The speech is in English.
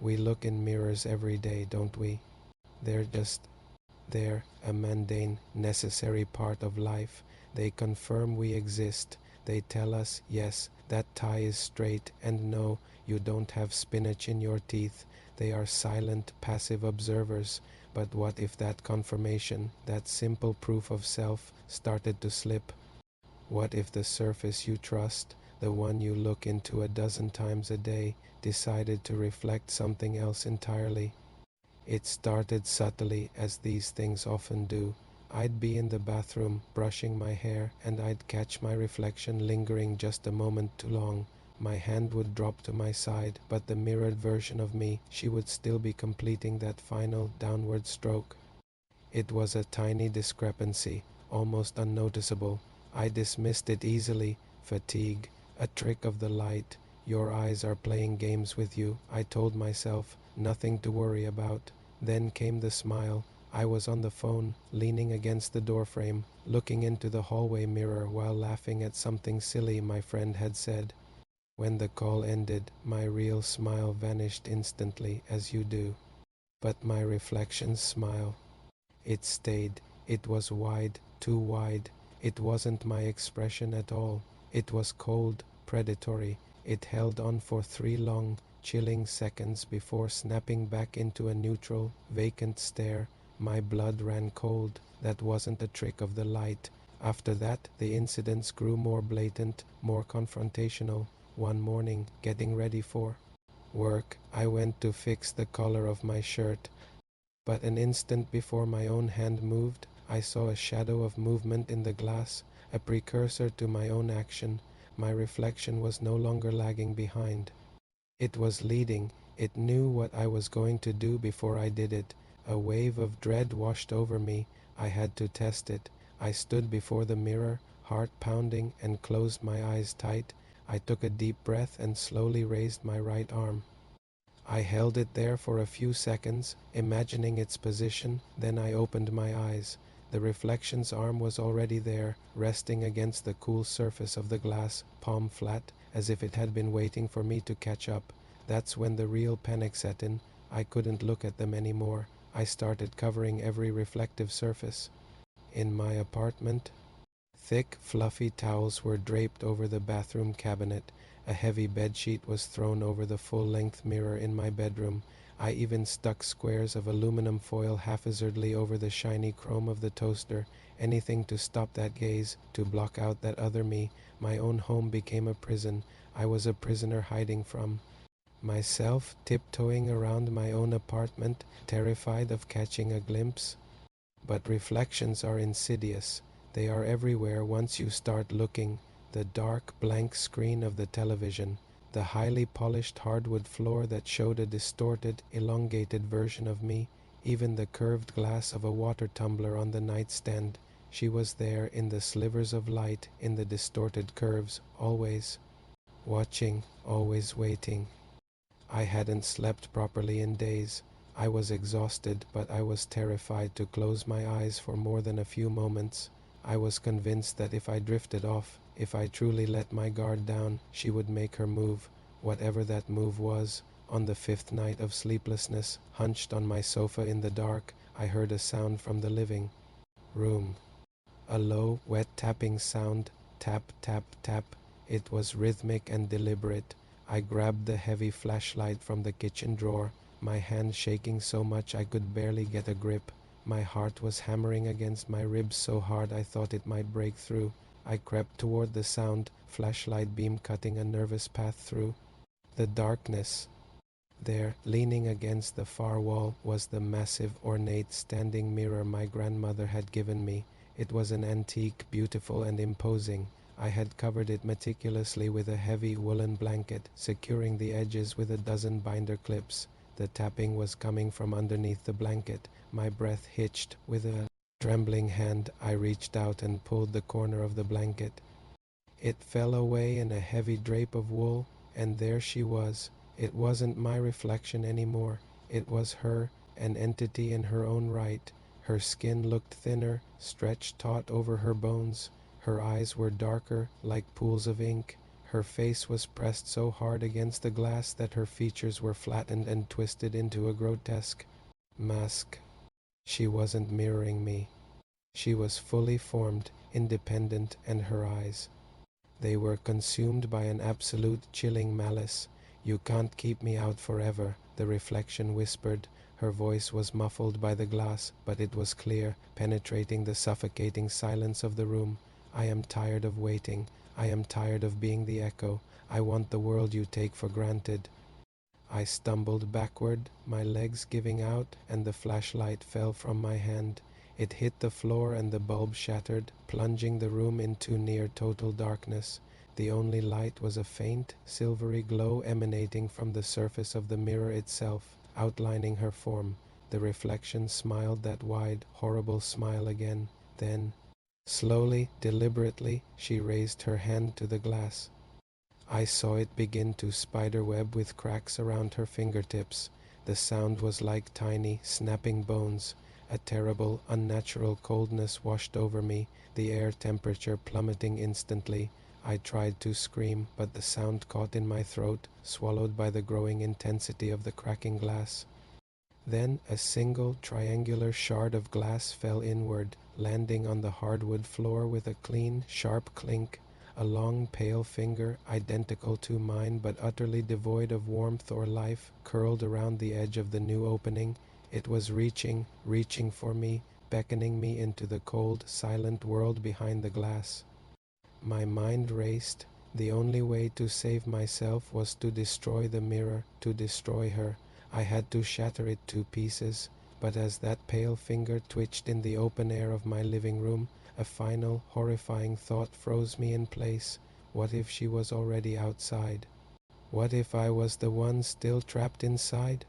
We look in mirrors every day, don't we? They're just there, a mundane, necessary part of life. They confirm we exist. They tell us, yes, that tie is straight, and no, you don't have spinach in your teeth. They are silent, passive observers. But what if that confirmation, that simple proof of self, started to slip? What if the surface you trust, the one you look into a dozen times a day, decided to reflect something else entirely? It started subtly, as these things often do. I'd be in the bathroom, brushing my hair, and I'd catch my reflection lingering just a moment too long. My hand would drop to my side, but the mirrored version of me, she would still be completing that final downward stroke. It was a tiny discrepancy, almost unnoticeable. I dismissed it easily. Fatigue, a trick of the light. Your eyes are playing games with you, I told myself. Nothing to worry about. Then came the smile. I was on the phone, leaning against the doorframe, looking into the hallway mirror while laughing at something silly my friend had said. When the call ended, my real smile vanished instantly, as you do. But my reflection's smile, it stayed. It was wide, too wide. It wasn't my expression at all. It was cold, predatory. It held on for 3 long, chilling seconds before snapping back into a neutral, vacant stare. My blood ran cold. That wasn't a trick of the light. After that, the incidents grew more blatant, more confrontational. One morning, getting ready for work, I went to fix the collar of my shirt. But an instant before my own hand moved, I saw a shadow of movement in the glass, a precursor to my own action. My reflection was no longer lagging behind. It was leading. It knew what I was going to do before I did it. A wave of dread washed over me. I had to test it. I stood before the mirror, heart pounding, and closed my eyes tight. I took a deep breath and slowly raised my right arm. I held it there for a few seconds, imagining its position, then I opened my eyes. The reflection's arm was already there, resting against the cool surface of the glass, palm flat, as if it had been waiting for me to catch up. That's when the real panic set in. I couldn't look at them anymore. I started covering every reflective surface. In my apartment, thick, fluffy towels were draped over the bathroom cabinet. A heavy bedsheet was thrown over the full-length mirror in my bedroom. I even stuck squares of aluminum foil haphazardly over the shiny chrome of the toaster. Anything to stop that gaze, to block out that other me. My own home became a prison. I was a prisoner hiding from myself, tiptoeing around my own apartment, terrified of catching a glimpse. But reflections are insidious. They are everywhere once you start looking. The dark, blank screen of the television, the highly polished hardwood floor that showed a distorted, elongated version of me, even the curved glass of a water tumbler on the nightstand. She was there in the slivers of light, in the distorted curves, always watching, always waiting. I hadn't slept properly in days. I was exhausted, but I was terrified to close my eyes for more than a few moments. I was convinced that if I drifted off, if I truly let my guard down, she would make her move, whatever that move was. On the 5th night of sleeplessness, hunched on my sofa in the dark, I heard a sound from the living room. A low, wet tapping sound. Tap, tap, tap. It was rhythmic and deliberate. I grabbed the heavy flashlight from the kitchen drawer, my hand shaking so much I could barely get a grip. My heart was hammering against my ribs so hard I thought it might break through. I crept toward the sound, flashlight beam cutting a nervous path through the darkness. There, leaning against the far wall, was the massive, ornate standing mirror my grandmother had given me. It was an antique, beautiful and imposing. I had covered it meticulously with a heavy woolen blanket, securing the edges with a dozen binder clips. The tapping was coming from underneath the blanket. My breath hitched. With a trembling hand, I reached out and pulled the corner of the blanket. It fell away in a heavy drape of wool, and there she was. It wasn't my reflection anymore. It was her, an entity in her own right. Her skin looked thinner, stretched taut over her bones. Her eyes were darker, like pools of ink. Her face was pressed so hard against the glass that her features were flattened and twisted into a grotesque mask. She wasn't mirroring me. She was fully formed, independent, and her eyes, they were consumed by an absolute chilling malice. "You can't keep me out forever," the reflection whispered. Her voice was muffled by the glass, but it was clear, penetrating the suffocating silence of the room. "I am tired of waiting. I am tired of being the echo. I want the world you take for granted." I stumbled backward, my legs giving out, and the flashlight fell from my hand. It hit the floor and the bulb shattered, plunging the room into near total darkness. The only light was a faint, silvery glow emanating from the surface of the mirror itself, outlining her form. The reflection smiled that wide, horrible smile again. Then, slowly, deliberately, she raised her hand to the glass. I saw it begin to spiderweb with cracks around her fingertips. The sound was like tiny, snapping bones. A terrible, unnatural coldness washed over me, the air temperature plummeting instantly. I tried to scream, but the sound caught in my throat, swallowed by the growing intensity of the cracking glass. Then a single triangular shard of glass fell inward, landing on the hardwood floor with a clean, sharp clink. A long, pale finger, identical to mine but utterly devoid of warmth or life, curled around the edge of the new opening. It was reaching for me, beckoning me into the cold, silent world behind the glass. My mind raced. The only way to save myself was to destroy the mirror, to destroy her. I had to shatter it to pieces, but as that pale finger twitched in the open air of my living room, a final, horrifying thought froze me in place. What if she was already outside? What if I was the one still trapped inside?